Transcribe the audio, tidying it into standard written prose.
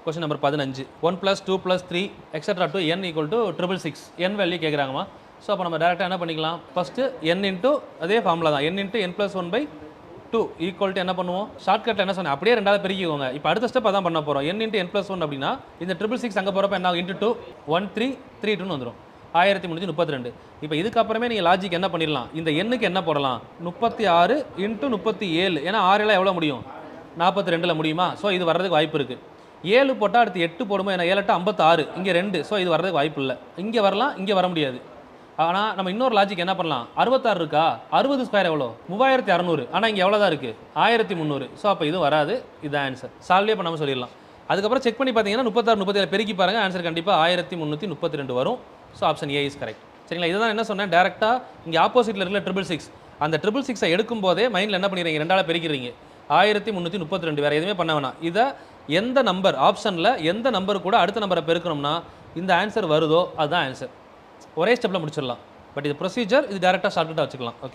Question number 15 1 + 2 + 3 etcetera to n = 666 n value கேட்குறாங்கம்மா. So அப்போ நம்ம டேரெக்டாக என்ன பண்ணிக்கலாம், ஃபஸ்ட்டு n இன்ட்டு அதே ஃபார்முலா தான் n × n + 1/2 ஈக்குவல் டு என்ன பண்ணுவோம், ஷார்ட்கட்டில் என்ன சொன்னேன் அப்படியே ரெண்டாவது பெருக்கிக்கோங்க. இப்போ அடுத்த ஸ்டெப் அதான் பண்ண போகிறோம். n × n + 1 அப்படின்னா இந்த 666 அங்கே போகிறப்ப என்ன ஆகும், × 2 1332 வந்துடும் 1332. இப்போ இதுக்கப்புறமே நீங்கள் லாஜிக் என்ன பண்ணிடலாம், இந்த எண்ணுக்கு என்ன போடலாம், 36 × 37. ஏன்னா 6 எவ்வளோ முடியும், 42 முடியுமா. ஸோ இது வர்றதுக்கு வாய்ப்பு இருக்குது. 7 போட்டால் அடுத்து 8 போடும்போது ஏன்னா 7 × 8 56, இங்கே 2. ஸோ இது வர்றதுக்கு வாய்ப்பு இல்லை. இங்கே வரலாம், இங்கே வர முடியாது. ஆனால் நம்ம இன்னொரு லாஜிக் என்ன பண்ணலாம், 66 இருக்கா, 60² எவ்வளோ, 3600. ஆனால் இங்கே எவ்வளோ தான் இருக்குது, 1300. ஸோ அப்போ இது வராது. இதுதான் ஆன்சர். சால்வே பண்ணாமல் சொல்லிடலாம். அதுக்கப்புறம் செக் பண்ணி பார்த்தீங்கன்னா 36 37 பெருக்கி பாருங்கள், ஆன்சர் கண்டிப்பாக 1332 வரும். So option A is correct. சரிங்களா. இதுதான் என்ன சொன்னேன், டேரெக்டாக இங்கே ஆப்போசிட்டில் இருக்கிற 666 அந்த 666 எடுக்கும் போதே மைண்டில் என்ன பண்ணிடுறீங்க, ரெண்டால் பெருக்கிறீங்க 1332. வேறு எதுவுமே பண்ண வேணாம். இதை எந்த நம்பர் ஆப்ஷனில் எந்த நம்பர் கூட அடுத்த நம்பரை பெருக்கணும்னா இந்த ஆன்சர் வருதோ அதுதான் ஆன்சர். ஒரே ஸ்டெப்பில் முடிச்சிடலாம். பட் இது ப்ரொசீஜர், இது டேரெக்டாக ஷார்ட்கட்டாக வச்சுக்கலாம். ஓகே.